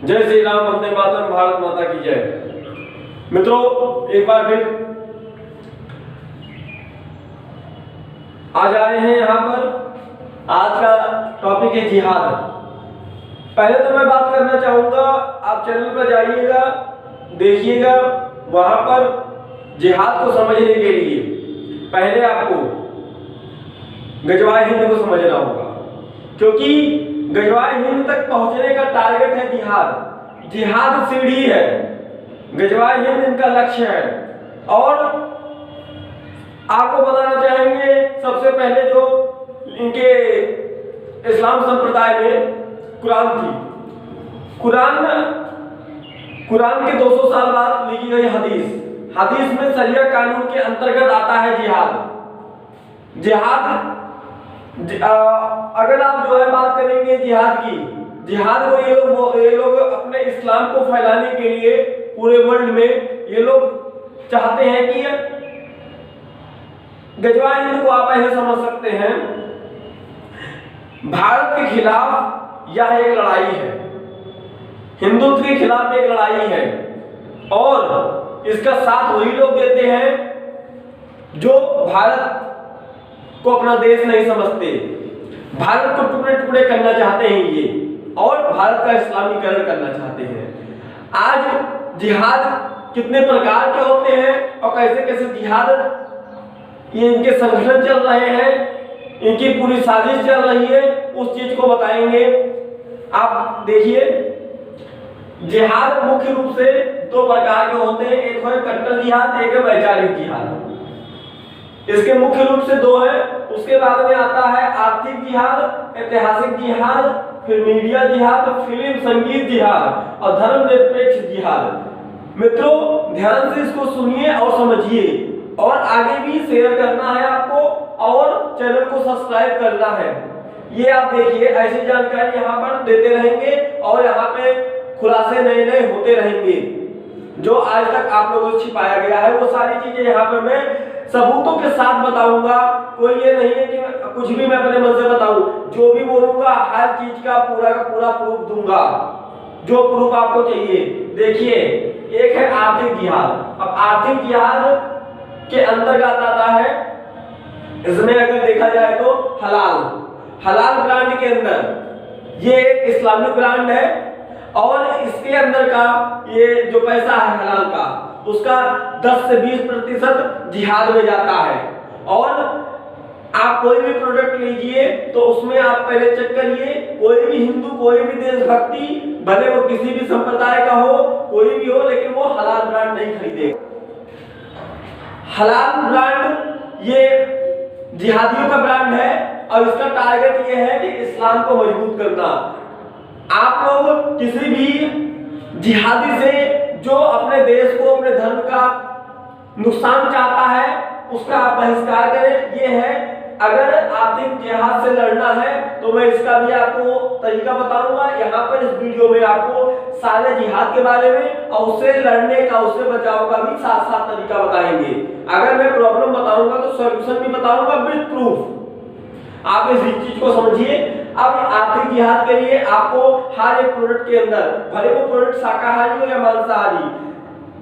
जय श्री राम, वंदे मातरम, भारत माता की जय। मित्रों, एक बार फिर आज आए हैं यहाँ पर। आज का टॉपिक है जिहाद। पहले तो मैं बात करना चाहूंगा, आप चैनल पर जाइएगा, देखिएगा, वहां पर जिहाद को समझने के लिए पहले आपको गजवाए हिंद को समझना होगा, क्योंकि गजवाए हिंद तक पहुंचने का टारगेट है जिहाद। जिहाद सीढ़ी है, गजवाए हिंद इनका लक्ष्य है। और आपको बताना चाहेंगे, सबसे पहले जो इनके इस्लाम संप्रदाय में कुरान थी, कुरान के 200 साल बाद लिखी गई हदीस में शरिया कानून के अंतर्गत आता है जिहाद। अगर आप जो है बात करेंगे जिहाद को ये लोग अपने इस्लाम को फैलाने के लिए पूरे वर्ल्ड में ये लोग चाहते हैं कि गजवाए हिंद को आप ऐसे समझ सकते हैं, भारत के खिलाफ यह एक लड़ाई है, हिंदुत्व के खिलाफ एक लड़ाई है। और इसका साथ वही लोग देते हैं जो भारत को अपना देश नहीं समझते, भारत को टुकड़े टुकड़े करना चाहते हैं ये, और भारत का इस्लामीकरण करना चाहते हैं। आज जिहाद कितने प्रकार के होते हैं और कैसे कैसे जिहाद ये इनके संगठन चल रहे हैं, इनकी पूरी साजिश चल रही है, उस चीज को बताएंगे। आप देखिए, जिहाद मुख्य रूप से दो प्रकार के होते हैं, एक है कट्टर जिहाद, एक है वैचारिक जिहाद। इसके मुख्य रूप से दो है। उसके बाद में आता है आर्थिक जिहाद, ऐतिहासिक जिहाद, फिर मीडिया जिहाद, फिल्म संगीत जिहाद और धर्मनिरपेक्ष जिहाद। मित्रों, ध्यान से इसको सुनिए और समझिए, और आगे भी शेयर करना है आपको, और चैनल को सब्सक्राइब करना है। ये आप देखिए, ऐसी जानकारी यहाँ पर देते रहेंगे और यहाँ पे खुलासे नए नए होते रहेंगे। जो आज तक आप लोगों से छिपाया गया है वो सारी चीजें यहाँ पर मैं सबूतों के साथ बताऊंगा। कोई ये नहीं है कि कुछ भी मैं अपने मन से बताऊं, जो भी बोलूंगा हर चीज का पूरा प्रूफ दूंगा, जो प्रूफ आपको चाहिए। देखिए, एक है आर्थिक जिहाद। अब आर्थिक जिहाद के अंतर्गत आता है, इसमें अगर देखा जाए तो हलाल ब्रांड के अंदर ये एक इस्लामिक ब्रांड है, और इसके अंदर का ये जो पैसा है हलाल का, उसका 10 से 20% जिहाद में जाता है। और आप कोई भी प्रोडक्ट लीजिए तो उसमें आप पहले चेक करिए, कोई भी हिंदू, कोई भी देशभक्ति, भले वो किसी भी संप्रदाय का हो, कोई भी हो, लेकिन वो हलाल ब्रांड नहीं खरीदेगा। हलाल ब्रांड ये जिहादियों का ब्रांड है, और इसका टारगेट ये है कि इस्लाम को मजबूत करना। आप लोग किसी भी जिहादी से जो अपने देश को, अपने धर्म का नुकसान चाहता है, उसका आप बहिष्कार करें। ये है, अगर आर्थिक जिहाद से लड़ना है तो मैं इसका भी आपको तरीका बताऊंगा। यहाँ पर इस वीडियो में आपको सारे जिहाद के बारे में और उससे लड़ने का, उससे बचाव का भी साथ साथ तरीका बताएंगे। अगर मैं प्रॉब्लम बताऊंगा तो सॉल्यूशन भी बताऊंगा विद प्रूफ। आप इस चीज को समझिए। अब आर्थिक जिहाद के लिए आपको हर एक प्रोडक्ट के अंदर, भले वो प्रोडक्ट शाकाहारी हो या मांसाहारी,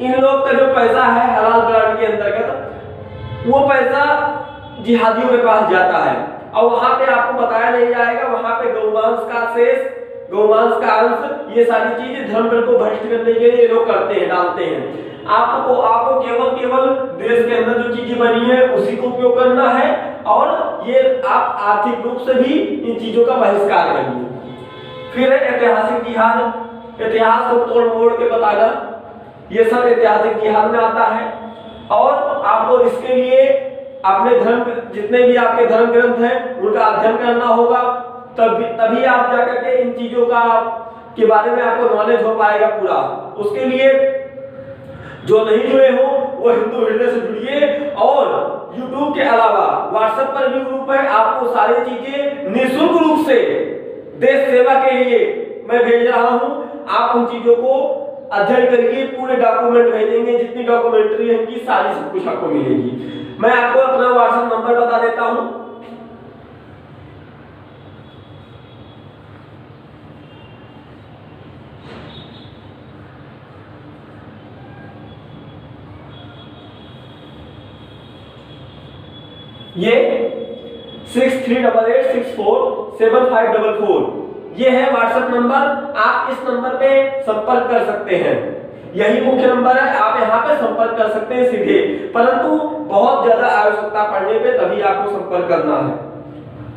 इन लोग का जो पैसा है हलाल ब्रांड के अंतर्गत, वो पैसा जिहादियों के पास जाता है, और वहां पे आपको बताया नहीं जाएगा। वहां पे गौमांस का शेष, गौमांस का अंश, ये सारी चीजें धर्म को भ्रष्ट करने के लिए लोग करते हैं, डालते हैं। आपको केवल देश के अंदर जो चीजें बनी है उसी को उपयोग करना है, और ये आप आर्थिक रूप से भी इन चीजों का बहिष्कार करिए। फिर है ऐतिहासिक जिहाद, इतिहास को तोड़ मोड़ के बताना, ये सब ऐतिहासिक जिहाद में आता है। और आपको इसके लिए अपने धर्म, जितने भी आपके धर्म ग्रंथ हैं उनका अध्ययन करना होगा, तभी आप जाकर के इन चीजों का के बारे में आपको नॉलेज हो पाएगा पूरा। उसके लिए जो नहीं जुड़े हो वो हिंदू हृदय से जुड़िए, और YouTube के अलावा WhatsApp पर भी ग्रुप है, आपको सारी चीजें निःशुल्क रूप से देश सेवा के लिए मैं भेज रहा हूं। आप उन चीजों को अध्ययन करके पूरे डॉक्यूमेंट भेजेंगे, जितनी डॉक्यूमेंट्री है इनकी सारी सब कुछ आपको मिलेगी। मैं आपको अपना WhatsApp नंबर बता देता हूं, ये 6388647544 ये है व्हाट्सएप नंबर। आप इस नंबर पे संपर्क कर सकते हैं, यही मुख्य नंबर है, आप यहाँ पे संपर्क कर सकते हैं सीधे, परंतु बहुत ज्यादा आवश्यकता पड़ने पे तभी आपको संपर्क करना है।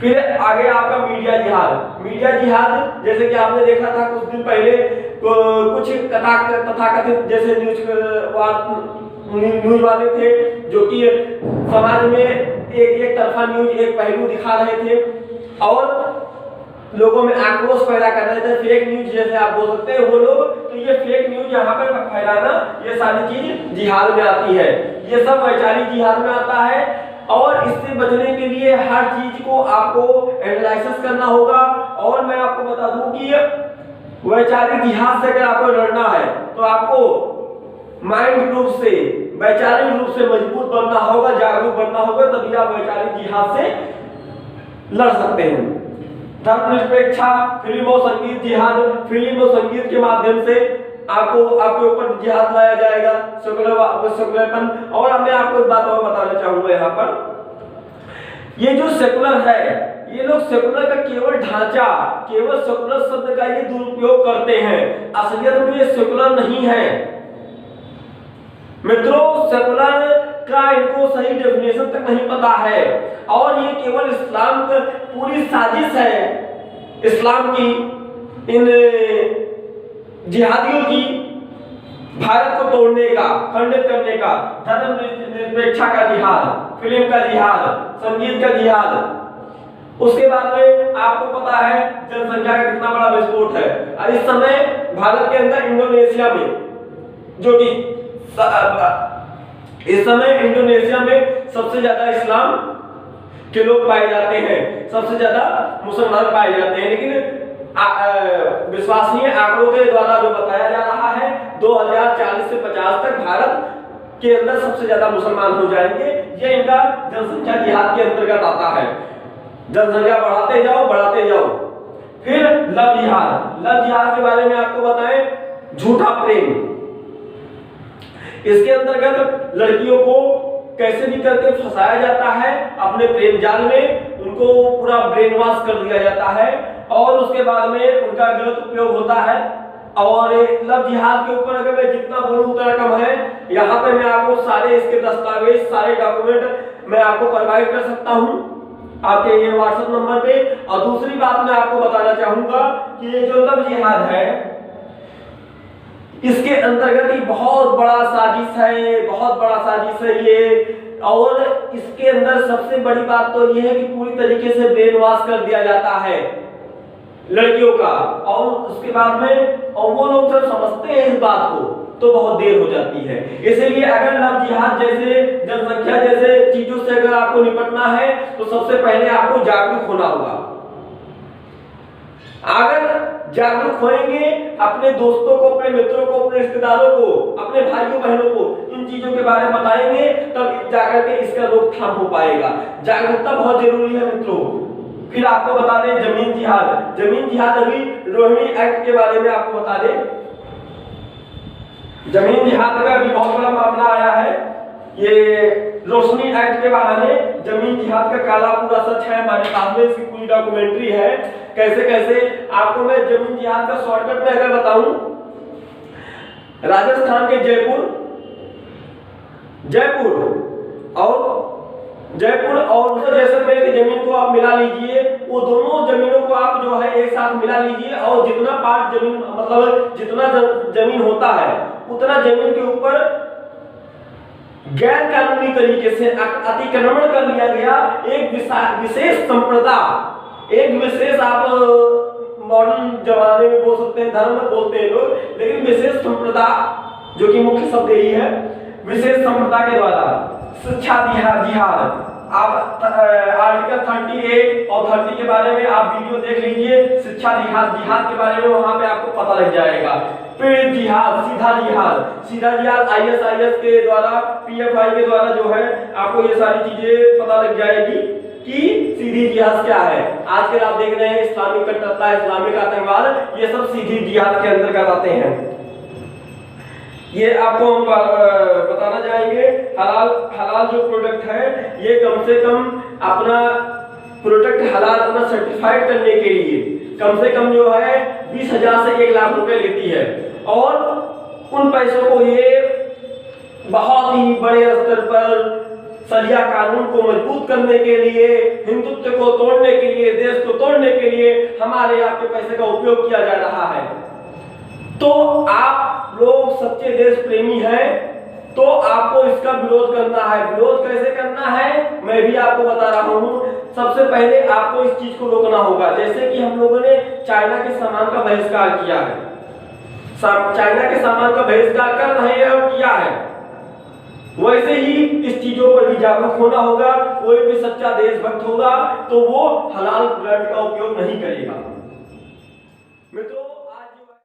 फिर आगे आपका मीडिया जिहाद। मीडिया जिहाद जैसे कि आपने देखा था कुछ दिन पहले कुछ तथाकथित जैसे न्यूज वाले थे जो कि समाज में एक तरफा न्यूज, एक पहलू दिखा रहे थे और लोगों में आक्रोश पैदा कर रहे थे, फेक न्यूज जैसे आप बोल सकते हैं वो लोग। तो ये फेक न्यूज यहाँ पर फैलाना, ये सारी चीज जिहाद में आती है, ये सब वैचारिक जिहाद में आता है। और इससे बचने के लिए हर चीज को आपको एनालिसिस करना होगा। और मैं आपको बता दूं कि वैचारिक जिहाद से अगर आपको लड़ना है तो आपको माइंड रूप से, वैचारिक रूप से मजबूत बनना होगा, जागरूक बनना होगा, तभी आप वैचारिक जिहाद से लड़ सकते हैं। धर्मनिरपेक्षा फिल्म और संगीत जिहाद, फिल्म और संगीत के माध्यम से आपको आपके ऊपर जिहाद लाया जाएगा, सेकुलरपन। और मैं आपको एक बात और बताना चाहूंगा यहाँ पर, ये जो सेकुलर है, ये लोग सेकुलर का केवल ढांचा, केवल सेकुलर शब्द का ये दुरुपयोग करते हैं, असलियत में ये सेकुलर नहीं है मित्रों। सेकुलर का इनको सही डेफिनेशन तक नहीं पता है और ये केवल इस्लाम की पूरी साजिश है, इस्लाम की, इन जिहादियों की, भारत को तोड़ने का, खंडित करने का। धर्मनिरपेक्षा का जिहाद, फिल्म का जिहाद, संगीत का जिहाद। उसके बाद में आपको पता है जनसंख्या का कितना बड़ा विस्फोट है। और इस समय भारत के अंदर इंडोनेशिया में, जो कि इस समय इंडोनेशिया में सबसे ज्यादा इस्लाम के लोग पाए जाते हैं, सबसे ज्यादा मुसलमान पाए जाते हैं। लेकिन विश्वसनीय आंकड़ों के द्वारा जो बताया जा रहा है 2040 से 50 तक भारत के अंदर सबसे ज्यादा मुसलमान हो जाएंगे। ये इनका जनसंख्या जिहाद के अंतर्गत आता है। जनसंख्या बढ़ाते जाओ, बढ़ाते जाओ। फिर लव जिहाद। लव जिहाद के बारे में आपको बताएं, झूठा प्रेम। इसके अंतर्गत लड़कियों को कैसे भी करके फंसाया जाता है अपने प्रेम जाल में, उनको पूरा ब्रेन वॉश कर दिया जाता है और उसके बाद में उनका गलत उपयोग होता है। और लव जिहाद के ऊपर अगर मैं जितना बोलूं उतना कम है। यहाँ पे मैं आपको सारे इसके दस्तावेज, सारे डॉक्यूमेंट मैं आपको प्रोवाइड कर सकता हूँ आपके ये व्हाट्सएप नंबर पे। और दूसरी बात मैं आपको बताना चाहूंगा कि ये जो लव जिहाद है, इसके अंतर्गत ही बहुत बड़ा साजिश है, बहुत बड़ा साजिश है ये। और इसके अंदर सबसे बड़ी बात तो ये है कि पूरी तरीके से ब्रेन वॉश कर दिया जाता है लड़कियों का। और उसके बाद में और वो लोग जब समझते हैं इस बात को तो बहुत देर हो जाती है। इसलिए अगर लव जिहाद जैसे, जनसंख्या जैसे चीजों से अगर आपको निपटना है तो सबसे पहले आपको जागरूक होना होगा। अगर जागरूक होएंगे, अपने दोस्तों को, अपने मित्रों को, अपने रिश्तेदारों को, अपने भाइयों बहनों को इन चीजों के बारे में बताएंगे, तब जाकर के इसका रोकथाम हो पाएगा। जागरूकता बहुत जरूरी है मित्रों। फिर आपको बता दें जमीन जिहाद। जमीन जिहाद अभी रोहिणी एक्ट के बारे में आपको बता दें। जमीन जिहाद का भी बहुत बड़ा मामला आया है। ये रोशनी एक्ट के बहाने जमीन जिहाद का काला पूरा सच है हमारे पास में, इसकी पूरी डॉक्यूमेंट्री है। कैसे कैसे आपको मैं जमीन जिहाद का शॉर्टकट में अगर बताऊं, राजस्थान के जयपुर और जैसलमेर की जमीन को आप मिला लीजिए। वो दोनों जमीनों को आप जो है एक साथ मिला लीजिए और जितना पार्ट जमीन, मतलब जितना जमीन होता है उतना जमीन के ऊपर गैर कानूनी तरीके से अतिक्रमण कर लिया गया। एक विशेष संप्रदा, एक विशेष, आप मॉडर्न जमाने में बोल सकते हैं, धर्म में बोलते हैं लोग, लेकिन विशेष संप्रदा जो कि मुख्य शब्द यही है, विशेष संप्रदा के द्वारा शिक्षा जिहाद। आप आर्टिकल 38 और 30 के बारे में आप वीडियो देख लीजिए, शिक्षा जिहाद के बारे में, वहां पे आपको पता लग जाएगा। पीड़ित जिहाद, सीधा जिहाद ISIS के द्वारा, PFI के द्वारा जो है आपको ये सारी चीजें पता लग जाएगी कि सीधी जिहाद क्या है। आजकल आप देख रहे हैं इस्लामिक कट्टरता, इस्लामिक आतंकवाद, ये सब सीधी जिहाद के अंतर्गत आते हैं। ये आपको हम बताना चाहेंगे। हलाल जो प्रोडक्ट है ये कम से कम अपना प्रोडक्ट हलाल अपना सर्टिफाइड करने के लिए कम से कम जो है 20,000 से 1 लाख रुपए लेती है। और उन पैसों को ये बहुत ही बड़े स्तर पर शरिया कानून को मजबूत करने के लिए, हिंदुत्व को तोड़ने के लिए, देश को तोड़ने के लिए हमारे आपके पैसे का उपयोग किया जा रहा है। तो आप लोग सच्चे देश प्रेमी हैं तो आपको इसका विरोध करना है। विरोध कैसे करना है मैं भी आपको बता रहा हूँ। सबसे पहले आपको इस चीज को रोकना होगा, जैसे कि हम लोगों ने चाइना के सामान का बहिष्कार किया है, चाइना के सामान का बहिष्कार कर रहे हैं और किया है, वैसे ही इस चीजों पर भी जागरूक होना होगा। कोई भी सच्चा देशभक्त होगा तो वो हलाल ब्रांड का उपयोग नहीं करेगा।